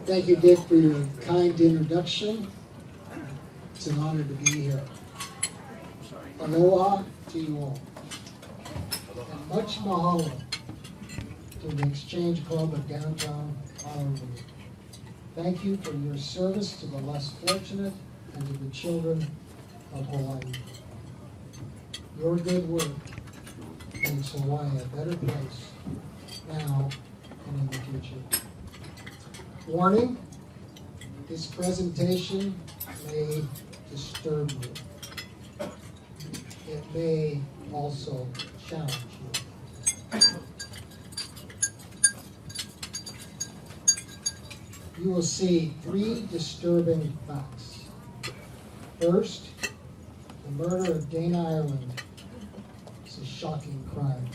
Thank you, Dick, for your kind introduction. It's an honor to be here. Aloha to you all. And much mahalo to the Exchange Club of downtown Honolulu. Thank you for your service to the less fortunate and to the children of Hawaii. Your good work makes Hawaii a better place now and in the future. Warning, this presentation may disturb you. It may also challenge you. You will see three disturbing facts. First, the murder of Dana Ireland is a shocking crime.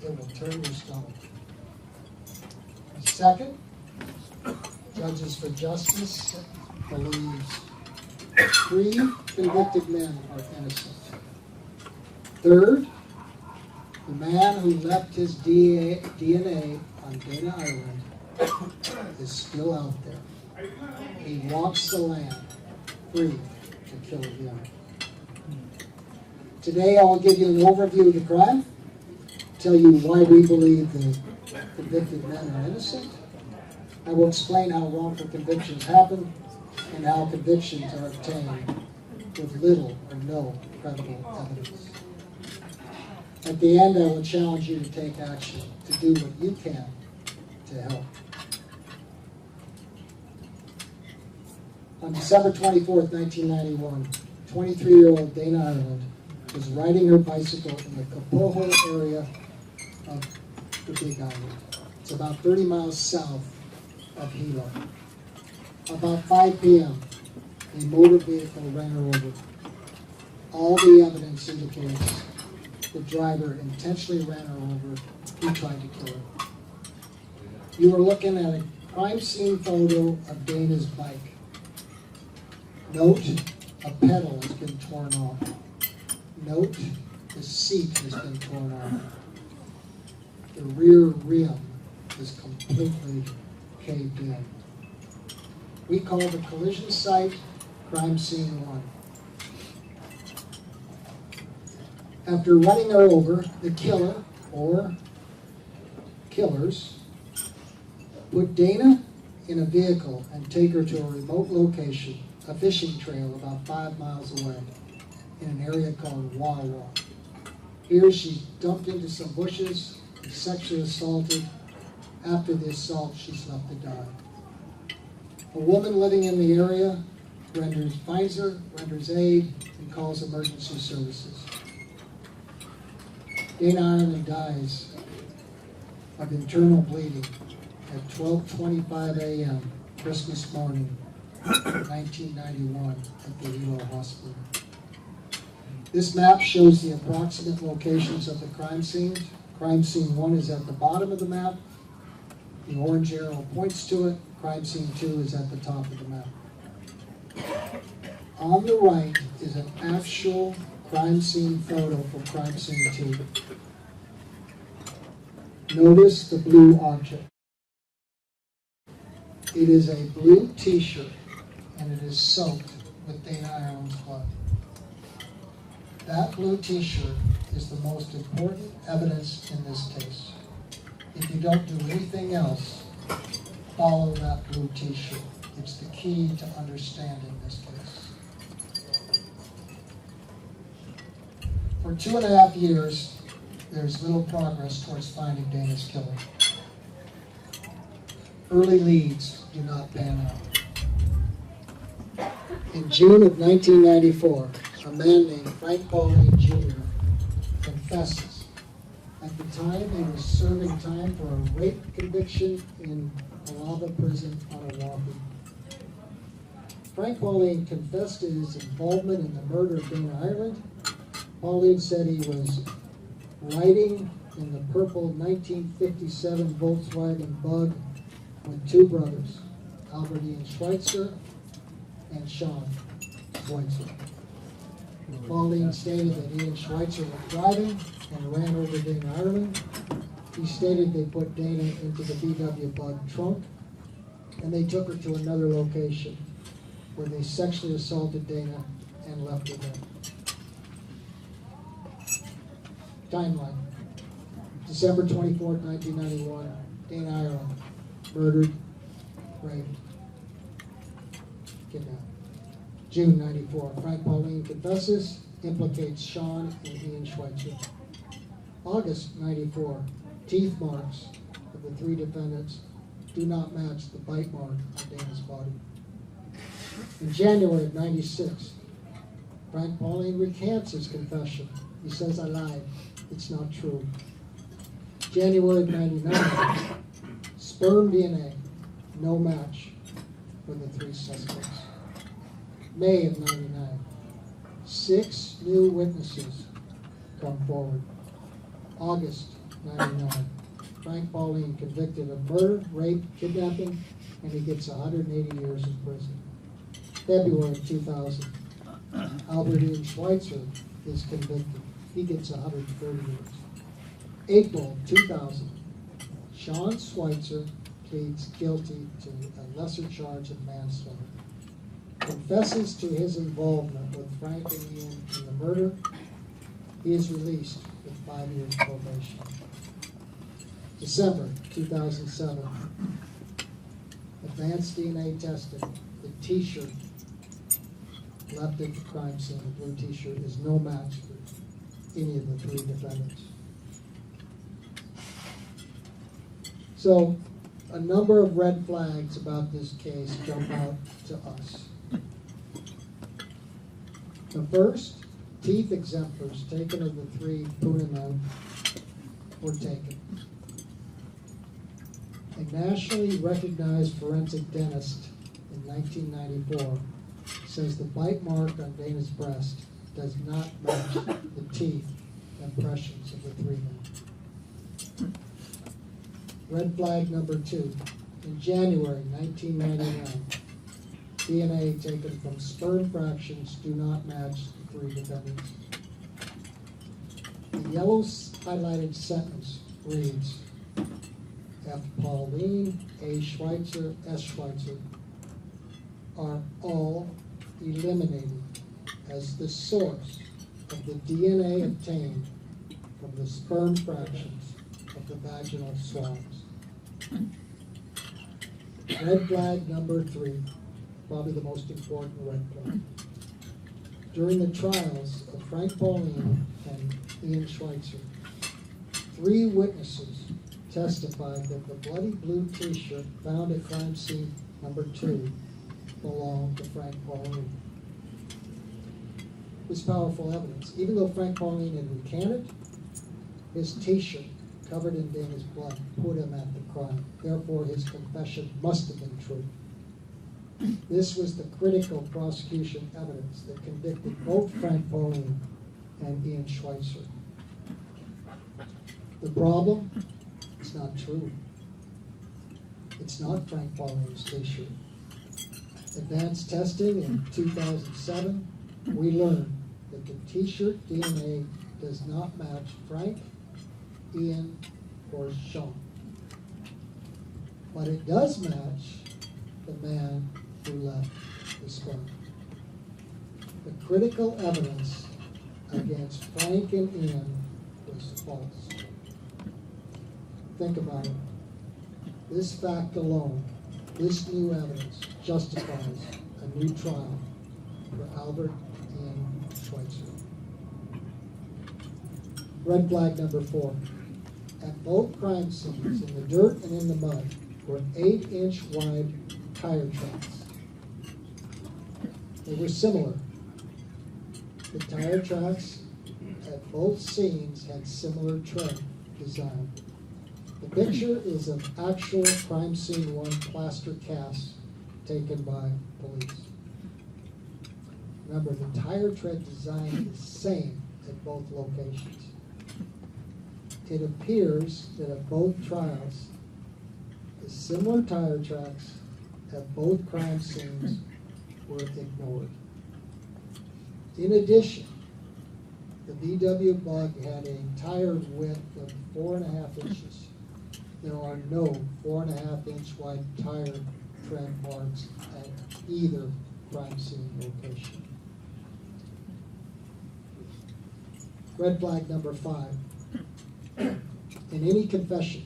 It will turn your stomach. Second, Judges for Justice believes 3 convicted men are innocent. Third, the man who left his DNA on Dana Ireland is still out there. He walks the land free to kill again. Today I will give you an overview of the crime, tell you why we believe the convicted men are innocent. I will explain how wrongful convictions happen and how convictions are obtained with little or no credible evidence. At the end, I will challenge you to take action, to do what you can to help. On December 24th, 1991, 23-year-old Dana Ireland was riding her bicycle in the Kapoho area of the Big Island. It's about 30 miles south of Hilo. About 5 p.m., a motor vehicle ran her over. All the evidence indicates the driver intentionally ran her over. He tried to kill her. You are looking at a crime scene photo of Dana's bike. Note, a pedal has been torn off. Note, the seat has been torn off. The rear rim is completely caved in. We call the collision site crime scene 1. After running her over, the killer, or killers, put Dana in a vehicle and take her to a remote location, a fishing trail about 5 miles away, in an area called Wawa. Here she's dumped into some bushes, sexually assaulted. After the assault, she's left to die. A woman living in the area finds her, renders aid, and calls emergency services. Dana Ireland dies of internal bleeding at 12:25 a.m. Christmas morning, 1991, at the Hilo Hospital. This map shows the approximate locations of the crime scenes. Crime scene 1 is at the bottom of the map. The orange arrow points to it. Crime scene 2 is at the top of the map. On the right is an actual crime scene photo for crime scene 2. Notice the blue object. It is a blue t-shirt, and it is soaked with Dana Ireland's blood. That blue t-shirt is the most important evidence in this case. If you don't do anything else, follow that blue t-shirt. It's the key to understanding this case. For 2.5 years, there's little progress towards finding Dana's killer. Early leads do not pan out. In June of 1994, a man named Frank Pauline Jr. confesses. At the time, he was serving time for a rape conviction in Alava prison on Oahu. Frank Pauline confessed to his involvement in the murder of Dana Ireland. Pauline said he was riding in the purple 1957 Volkswagen Bug with 2 brothers, Albert Ian Schweitzer and Sean Schweitzer. Pauline stated that Ian Schweitzer was driving and ran over Dana Ireland. He stated they put Dana into the VW Bug trunk and they took her to another location where they sexually assaulted Dana and left her there. Timeline. December 24th, 1991, Dana Ireland, murdered, raped, kidnapped. June 94, Frank Pauline confesses, implicates Sean and Ian Schweitzer. August 94, teeth marks of the three defendants do not match the bite mark on Dana's body. In January of 96, Frank Pauline recants his confession. He says, "I lied. It's not true." January of 99, sperm DNA, no match for the three suspects. May of 99, 6 new witnesses come forward. August 99, Frank Pauline convicted of murder, rape, kidnapping, and he gets 180 years in prison. February of 2000, Albert Ian Schweitzer is convicted. He gets 130 years. April 2000, Sean Schweitzer pleads guilty to a lesser charge of manslaughter. Confesses to his involvement with Frank and Ian in the murder. He is released with 5 years probation. December 2007, advanced DNA testing. The t-shirt left at the crime scene, the blue t-shirt, is no match for any of the three defendants. So, a number of red flags about this case jump out to us. The first, teeth exemplars taken of the three Puna men were taken. A nationally recognized forensic dentist in 1994 says the bite mark on Dana's breast does not match the teeth impressions of the three men. Red flag number 2. In January 1999, DNA taken from sperm fractions do not match the three defendants. The yellow highlighted sentence reads, F. Pauline, A. Schweitzer, S. Schweitzer are all eliminated as the source of the DNA obtained from the sperm fractions of the vaginal swabs. Red flag number 3, probably the most important red flag. During the trials of Frank Pauline and Ian Schweitzer, 3 witnesses testified that the bloody blue t-shirt found at crime scene number 2 belonged to Frank Pauline. It was powerful evidence. Even though Frank Pauline had recanted, his t-shirt covered in Dana's blood put him at the crime. Therefore, his confession must have been true. This was the critical prosecution evidence that convicted both Frank Pauline and Ian Schweitzer. The problem? It's not true. It's not Frank Pauline's t-shirt. Advanced testing in 2007, we learned that the t-shirt DNA does not match Frank, Ian, or Sean. But it does match the man who left the sperm. The critical evidence against Frank and Ian was false. Think about it. This fact alone, this new evidence, justifies a new trial for Albert Ian Schweitzer. Red flag number 4. At both crime scenes, in the dirt and in the mud, were 8-inch wide tire tracks. They were similar. The tire tracks at both scenes had similar tread design. The picture is of actual crime scene 1 plaster casts taken by police. Remember, the tire tread design is the same at both locations. It appears that at both trials, the similar tire tracks at both crime scenes were ignored. In addition, the VW Bug had a tire width of 4.5 inches. There are no 4.5-inch wide tire tread marks at either crime scene location. Red flag number 5. In any confession,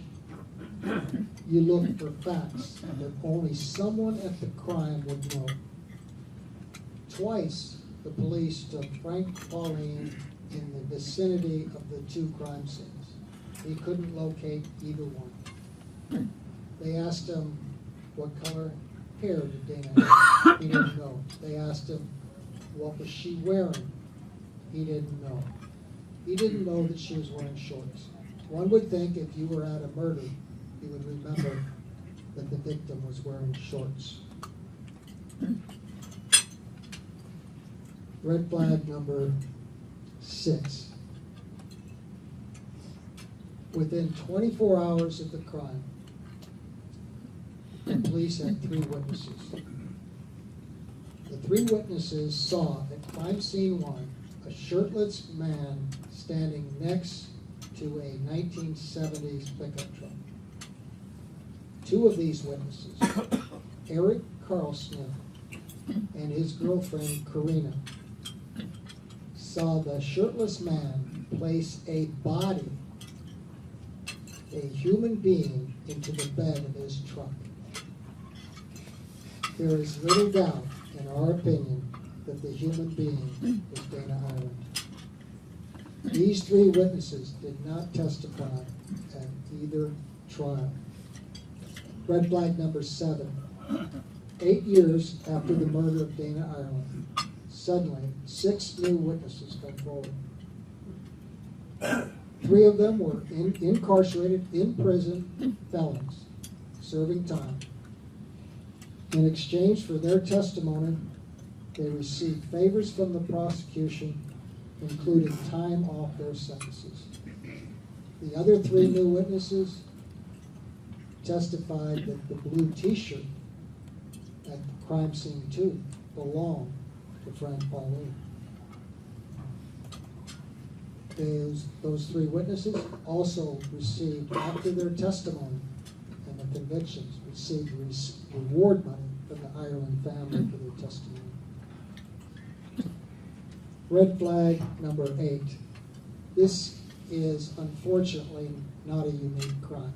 you look for facts that only someone at the crime would know. Twice, the police took Frank Pauline in the vicinity of the 2 crime scenes. He couldn't locate either one. They asked him what color hair did Dana have. He didn't know. They asked him what was she wearing. He didn't know. He didn't know that she was wearing shorts. One would think if you were at a murder, you would remember that the victim was wearing shorts. Red flag number 6. Within 24 hours of the crime, the police had 3 witnesses. The 3 witnesses saw at crime scene 1 a shirtless man standing next to a 1970s pickup truck. 2 of these witnesses, Eric Carlsmith and his girlfriend Karina, saw the shirtless man place a body, a human being, into the bed of his truck. There is little doubt, in our opinion, that the human being was Dana Ireland. These 3 witnesses did not testify at either trial. Red flag number 7. 8 years after the murder of Dana Ireland, suddenly 6 new witnesses come forward. 3 of them were incarcerated, in prison felons, serving time. In exchange for their testimony, they received favors from the prosecution, including time off their sentences. The other 3 new witnesses testified that the blue T-shirt at crime scene 2 belonged to Frank Pauline. Those 3 witnesses also received, after their testimony and the convictions, received reward money from the Ireland family for their testimony. Red flag number 8. This is unfortunately not a unique crime.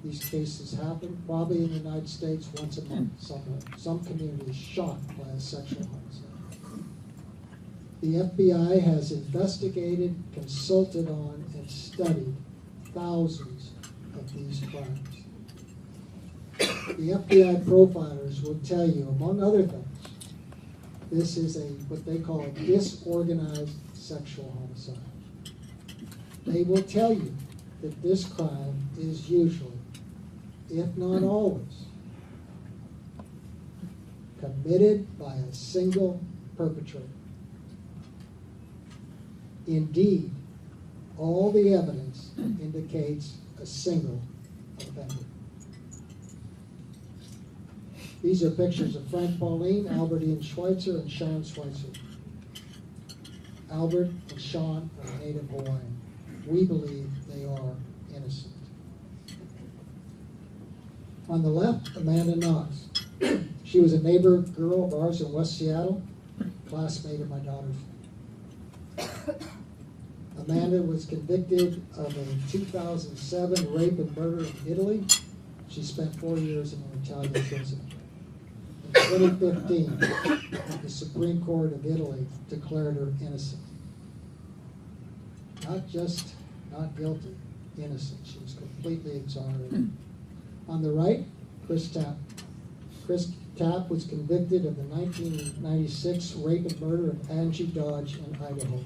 These cases happen probably in the United States once a month somewhere. Some community is shocked by a sexual homicide. The FBI has investigated, consulted on, and studied thousands of these crimes. The FBI profilers will tell you, among other things, this is what they call a disorganized sexual homicide. They will tell you that this crime is usually, if not always, committed by a single perpetrator. Indeed, all the evidence indicates a single offender. These are pictures of Frank Pauline, Albert Ian Schweitzer, and Sean Schweitzer. Albert and Sean are native Hawaiian. We believe they are innocent. On the left, Amanda Knox. She was a neighbor girl of ours in West Seattle, classmate of my daughter's. Amanda was convicted of a 2007 rape and murder in Italy. She spent 4 years in an Italian prison. In 2015, the Supreme Court of Italy declared her innocent. Not just not guilty, innocent. She was completely exonerated. On the right, Chris Tapp. Chris Tapp was convicted of the 1996 rape and murder of Angie Dodge in Idaho.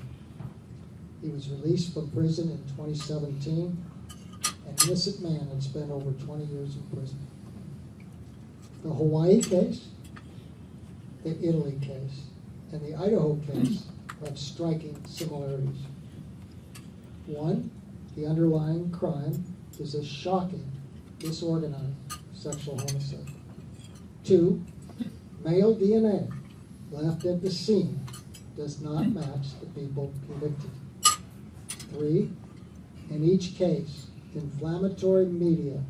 He was released from prison in 2017. An innocent man had spent over 20 years in prison. The Hawaii case, the Italy case, and the Idaho case have striking similarities. One, the underlying crime is a shocking, disorganized sexual homicide. 2, male DNA left at the scene does not match the people convicted. 3, in each case, inflammatory media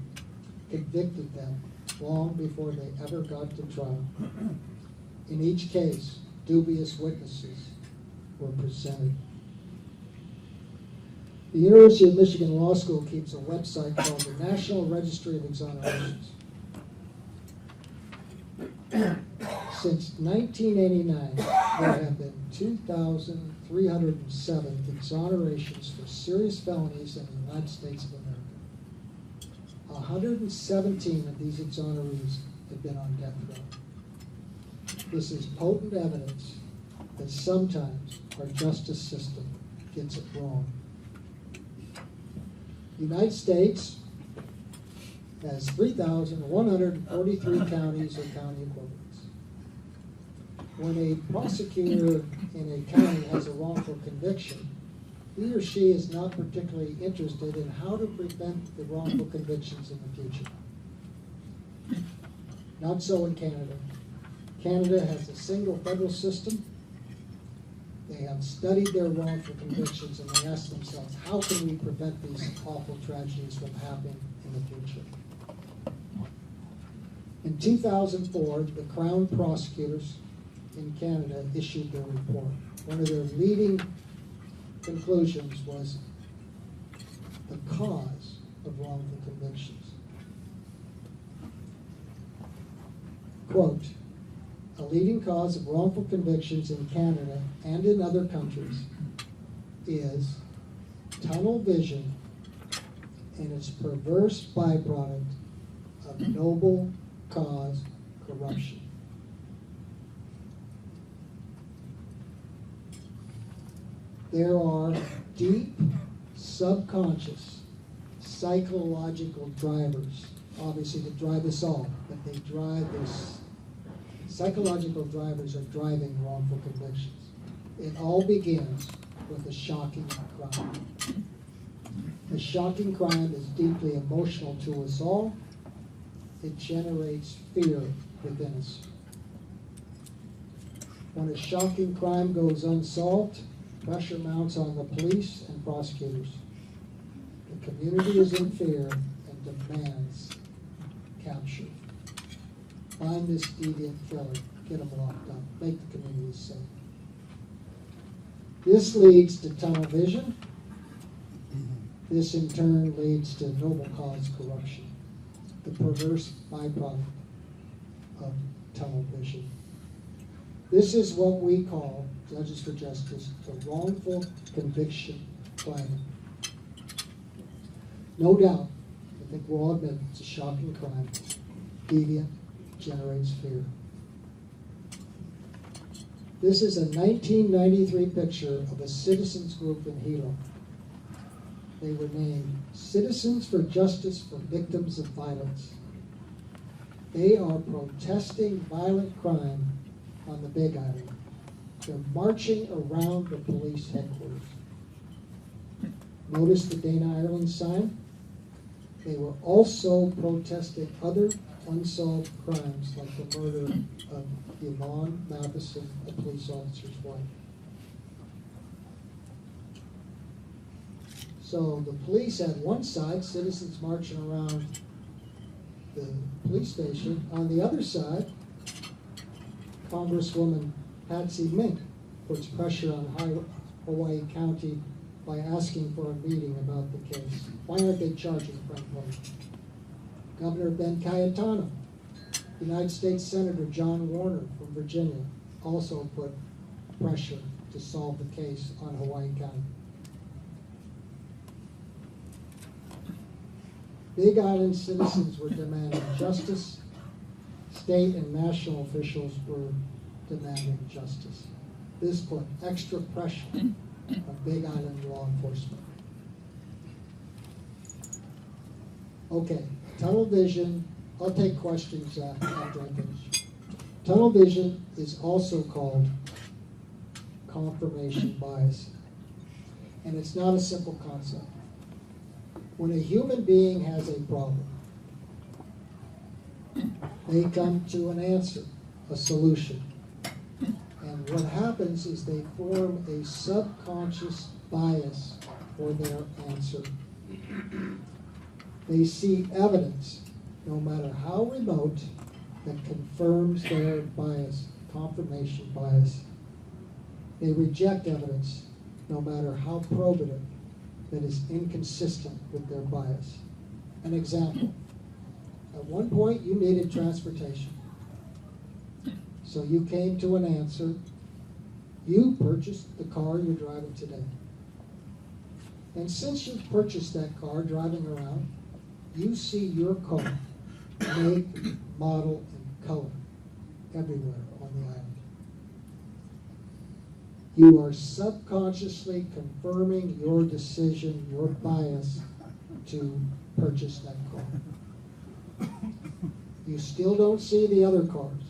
convicted them long before they ever got to trial. In each case, dubious witnesses were presented. The University of Michigan Law School keeps a website called the National Registry of Exonerations. Since 1989, there have been 2,307 exonerations for serious felonies in the United States of America. 117 of these exonerees have been on death row. This is potent evidence that sometimes our justice system gets it wrong. The United States has 3,143 counties or county equivalents. When a prosecutor in a county has a wrongful conviction, he or she is not particularly interested in how to prevent the wrongful convictions in the future. Not so in Canada. Canada has a single federal system. They have studied their wrongful convictions and they ask themselves, how can we prevent these awful tragedies from happening in the future? In 2004, the Crown prosecutors in Canada issued their report. One of their leading conclusions was the cause of wrongful convictions. Quote, a leading cause of wrongful convictions in Canada and in other countries is tunnel vision and its perverse byproduct of noble cause corruption. There are deep, subconscious, psychological drivers, obviously that drive us all, but they drive this. Psychological drivers are driving wrongful convictions. It all begins with a shocking crime. A shocking crime is deeply emotional to us all. It generates fear within us. When a shocking crime goes unsolved, pressure mounts on the police and prosecutors. The community is in fear and demands capture. Find this deviant killer, get him locked up, make the community safe. This leads to tunnel vision. This in turn leads to noble cause corruption, the perverse byproduct of tunnel vision. This is what we call, Judges for Justice, the wrongful conviction climate. No doubt, I think we'll all admit it's a shocking crime, deviant, generates fear. This is a 1993 picture of a citizens group in Hilo. They were named Citizens for Justice for Victims of Violence. They are protesting violent crime on the Big Island. They're marching around the police headquarters. Notice the Dana, Ireland sign? They were also protesting other unsolved crimes like the murder of Yvonne Matheson, a police officer's wife. So the police had one side, citizens marching around the police station. On the other side, Congresswoman Patsy Mink puts pressure on Hawaii County by asking for a meeting about the case. Why aren't they charging Frank Lloyd? Governor Ben Cayetano, United States Senator John Warner from Virginia also put pressure to solve the case on Hawaii County. Big Island citizens were demanding justice. State and national officials were demanding justice. This put extra pressure on Big Island law enforcement. Okay, tunnel vision. I'll take questions after I finish. Tunnel vision is also called confirmation bias. And it's not a simple concept. When a human being has a problem, they come to an answer, a solution. And what happens is they form a subconscious bias for their answer. They see evidence no matter how remote, that confirms their bias, confirmation bias. They reject evidence, no matter how probative, that is inconsistent with their bias. An example, at one point you needed transportation. So you came to an answer. You purchased the car you're driving today. And since you've purchased that car driving around, you see your car, make, model, and color everywhere on the island. You are subconsciously confirming your decision, your bias to purchase that car. You still don't see the other cars.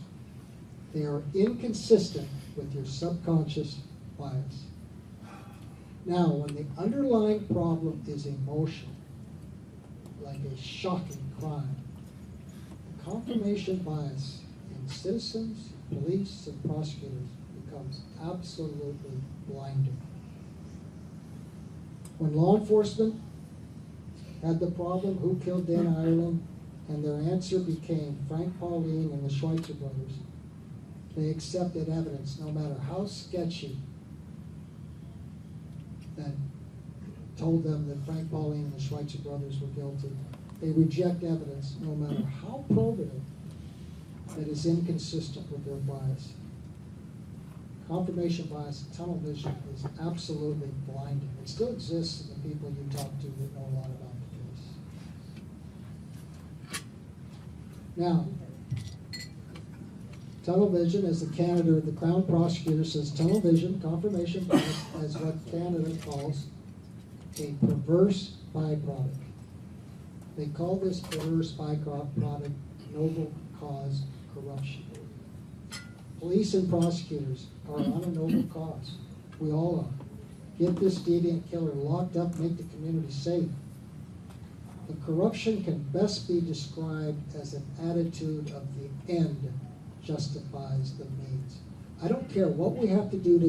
They are inconsistent with your subconscious bias. Now, when the underlying problem is emotion, like a shocking crime, the confirmation bias in citizens, police, and prosecutors becomes absolutely blinding. When law enforcement had the problem, who killed Dana Ireland, and their answer became Frank Pauline and the Schweitzer brothers, they accepted evidence, no matter how sketchy, that told them that Frank Pauline and the Schweitzer brothers were guilty. They reject evidence, no matter how probative, that is inconsistent with their bias. Confirmation bias, tunnel vision, is absolutely blinding. It still exists in the people you talk to that know a lot about the case. Now, tunnel vision, as the Crown prosecutor says, tunnel vision, confirmation bias, is what Canada calls a perverse byproduct. They call this perverse byproduct noble cause corruption. Police and prosecutors are on a noble cause. We all are. Get this deviant killer locked up, make the community safe. The corruption can best be described as an attitude of the end justifies the means. I don't care what we have to do to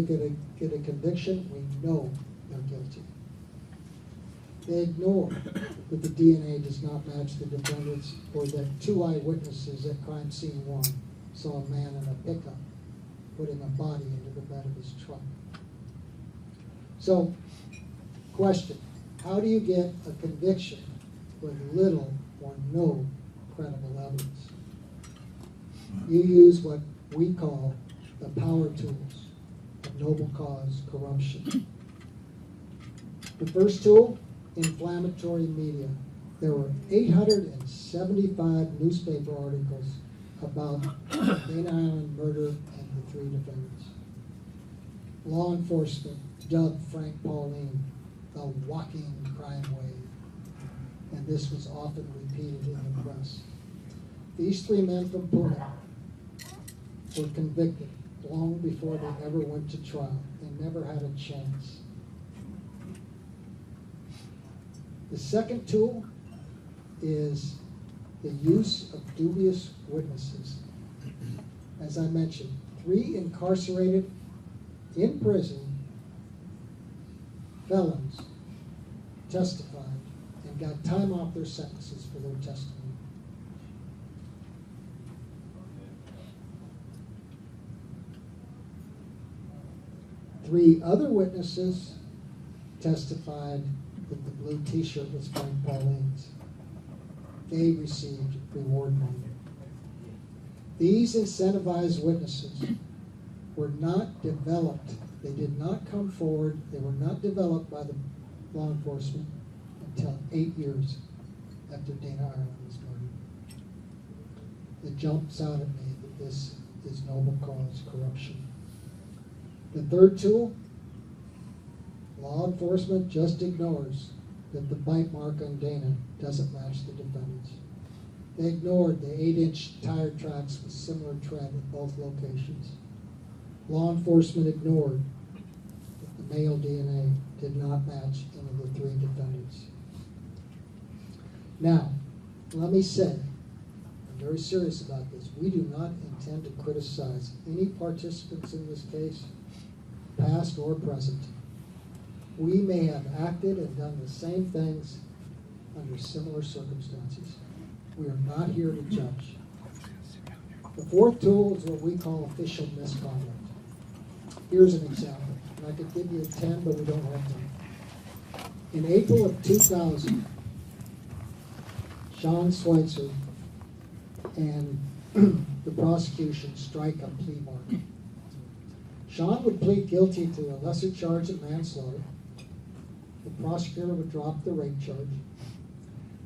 get a conviction, we know they're guilty. They ignore that the DNA does not match the defendants, or that 2 eyewitnesses at crime scene 1 saw a man in a pickup putting a body into the bed of his truck. So, question, how do you get a conviction with little or no credible evidence? You use what we call the power tools of noble cause corruption. The first tool, inflammatory media. There were 875 newspaper articles about Dana Island murder and the 3 defendants. Law enforcement dubbed Frank Pauline the walking crime wave, and this was often repeated in the press. These 3 men from Puna were convicted long before they ever went to trial. They never had a chance. The second tool is the use of dubious witnesses. As I mentioned, 3 incarcerated in prison felons testified and got time off their sentences for their testimony. Three other witnesses testified that the blue t-shirt was Frank Pauline's. They received reward money. These incentivized witnesses were not developed. They did not come forward. They were not developed by the law enforcement until 8 years after Dana Ireland was murdered. It jumps out at me that this is noble cause corruption. The third tool, law enforcement just ignores that the bite mark on Dana doesn't match the defendants. They ignored the 8-inch tire tracks with similar tread at both locations. Law enforcement ignored that the male DNA did not match any of the 3 defendants. Now, let me say, I'm very serious about this. We do not intend to criticize any participants in this case, past or present. We may have acted and done the same things under similar circumstances. We are not here to judge. The fourth tool is what we call official misconduct. Here's an example. And I could give you 10, but we don't have time. In April of 2000, Sean Schweitzer and the prosecution strike a plea bargain. Sean would plead guilty to a lesser charge of manslaughter. The prosecutor would drop the rape charge.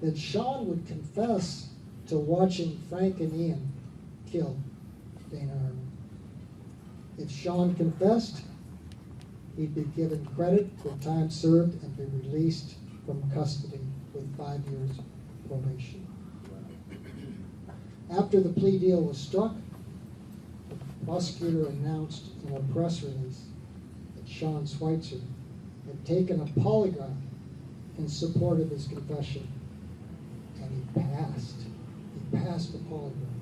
Then Sean would confess to watching Frank and Ian kill Dana Arnold. If Sean confessed, he'd be given credit for time served and be released from custody with 5 years probation. After the plea deal was struck, the prosecutor announced in a press release that Sean Schweitzer had taken a polygraph in support of his confession, and he passed. He passed the polygraph.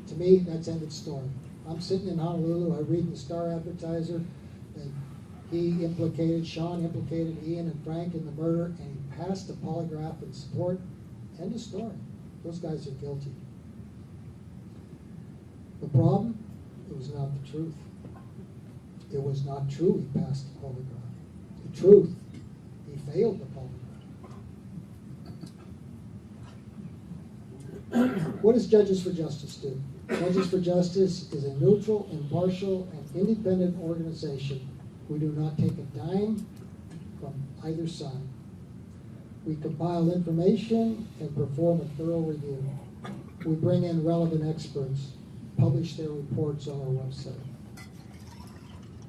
To me, that's end of story. I'm sitting in Honolulu, I read the Star-Advertiser that Sean implicated Ian and Frank in the murder, and he passed the polygraph in support. End of story. Those guys are guilty. The problem? It was not the truth. It was not true he passed the polygraph. The truth, he failed the polygraph. What does Judges for Justice do? Judges for Justice is a neutral, impartial, and independent organization. We do not take a dime from either side. We compile information and perform a thorough review. We bring in relevant experts, publish their reports on our website.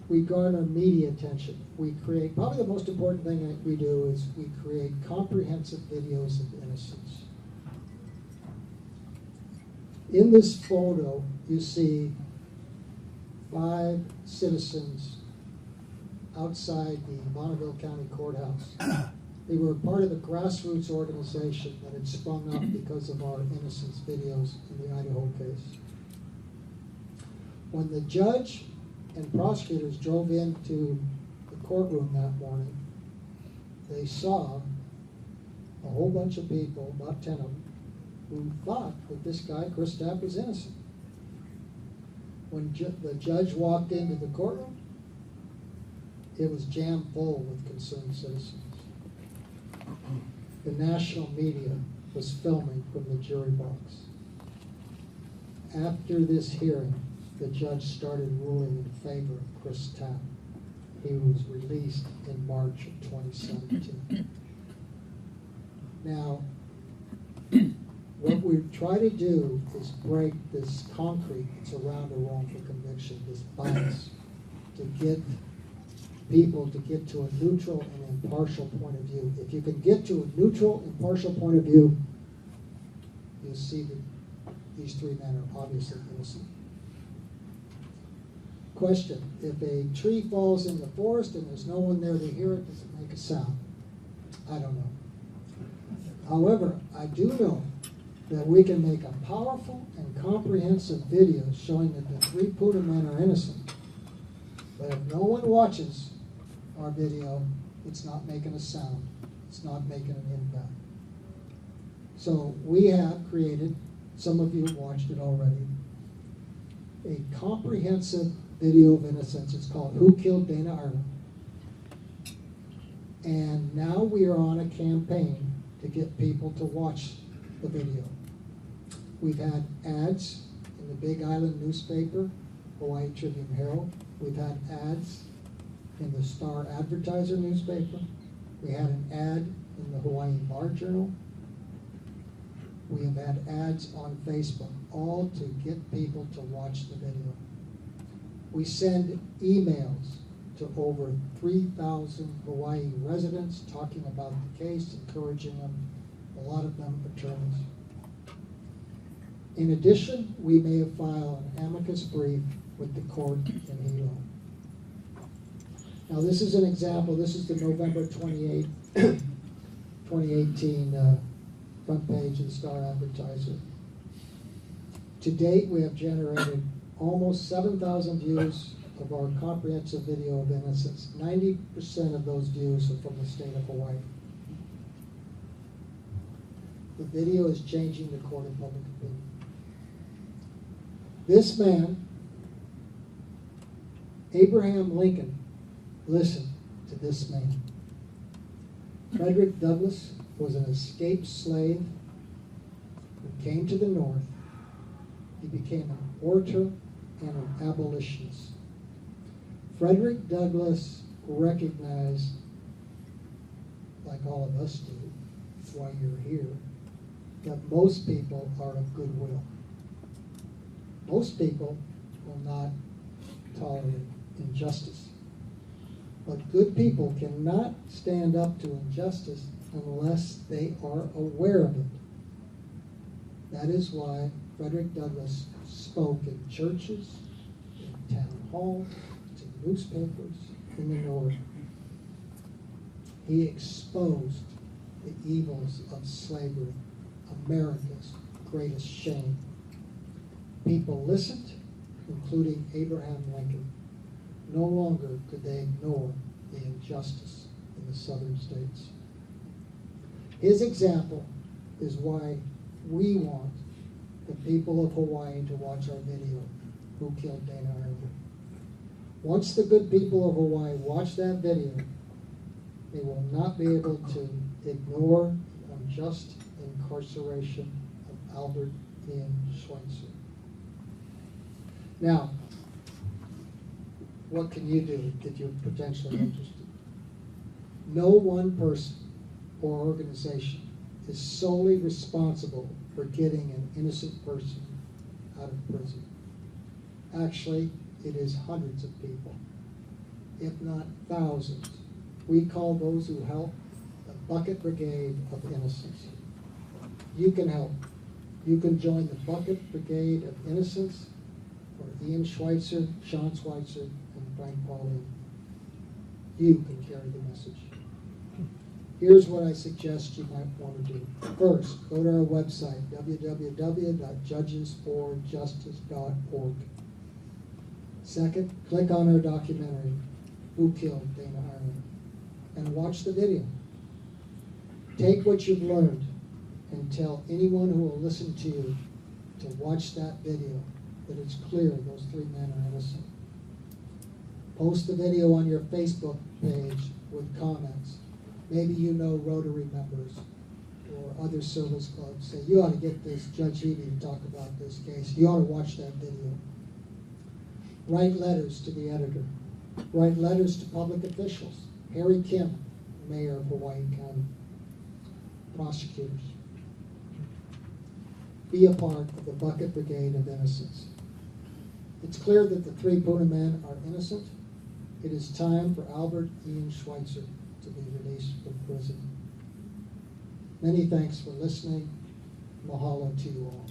We garner media attention. We create, probably the most important thing that we do is we create comprehensive videos of innocence. In this photo, you see 5 citizens outside the Bonneville County Courthouse. They were part of a grassroots organization that had sprung up because of our innocence videos in the Idaho case. When the judge and prosecutors drove into the courtroom that morning, they saw a whole bunch of people, about 10 of them, who thought that this guy, Chris Stapp, was innocent. When the judge walked into the courtroom, it was jammed full with concerned citizens. The national media was filming from the jury box. After this hearing, the judge started ruling in favor of Chris Stapp. He was released in March of 2017. Now, what we try to do is break this concrete that's around a wrongful conviction, this bias, to get people to get to a neutral and impartial point of view. If you can get to a neutral, impartial point of view, you'll see that these 3 men are obviously innocent. Question: if a tree falls in the forest and there's no one there to hear it, does it make a sound? I don't know. However, I do know that we can make a powerful and comprehensive video showing that the 3 Puna men are innocent. But if no one watches our video, it's not making a sound. It's not making an impact. So we have created, some of you have watched it already, a comprehensive video of innocence. It's called Who Killed Dana Arnold? And now we are on a campaign to get people to watch the video. We've had ads in the Big Island newspaper, Hawaii Tribune Herald. We've had ads in the Star-Advertiser newspaper. We had an ad in the Hawaii Bar Journal. We have had ads on Facebook, all to get people to watch the video. We send emails to over 3,000 Hawaii residents talking about the case, encouraging them, a lot of them attorneys. In addition, we may have filed an amicus brief with the court in Hilo. Now this is an example. This is the November 28, 2018 front page of the Star-Advertiser. To date, we have generated almost 7,000 views of our comprehensive video of innocence. 90% of those views are from the state of Hawaii. The video is changing the court of public opinion. This man, Abraham Lincoln, listened to this man. Frederick Douglass was an escaped slave who came to the North. He became an orator and an abolitionist. Frederick Douglass recognized, like all of us do, why you're here, that most people are of goodwill. Most people will not tolerate injustice. But good people cannot stand up to injustice unless they are aware of it. That is why Frederick Douglass spoke in churches, in town halls, to newspapers in the North. He exposed the evils of slavery, America's greatest shame. People listened, including Abraham Lincoln. No longer could they ignore the injustice in the southern states. His example is why we want the people of Hawaii to watch our video, Who Killed Dana Arnold. Once the good people of Hawaii watch that video, they will not be able to ignore the unjust incarceration of Albert Ian Schweitzer. Now, what can you do if you're potentially interested? No one person or organization is solely responsible for getting an innocent person out of prison. Actually, it is hundreds of people, if not thousands. We call those who help the Bucket Brigade of Innocence. You can help. You can join the Bucket Brigade of Innocence for Ian Schweitzer, Sean Schweitzer, and Frank Pauline. You can carry the message. Here's what I suggest you might want to do. First, go to our website, www.judgesforjustice.org. Second, click on our documentary, Who Killed Dana Arnold, and watch the video. Take what you've learned and tell anyone who will listen to you to watch that video, that it's clear those three men are innocent. Post the video on your Facebook page with comments. Maybe you know Rotary members or other service clubs. Say, you ought to get this Judge Heavey to talk about this case. You ought to watch that video. Write letters to the editor. Write letters to public officials. Harry Kim, Mayor of Hawaii County. Prosecutors. Be a part of the Bucket Brigade of Innocence. It's clear that the three Puna men are innocent. It is time for Albert Ian Schweitzer to be released from prison. Many thanks for listening. Mahalo to you all.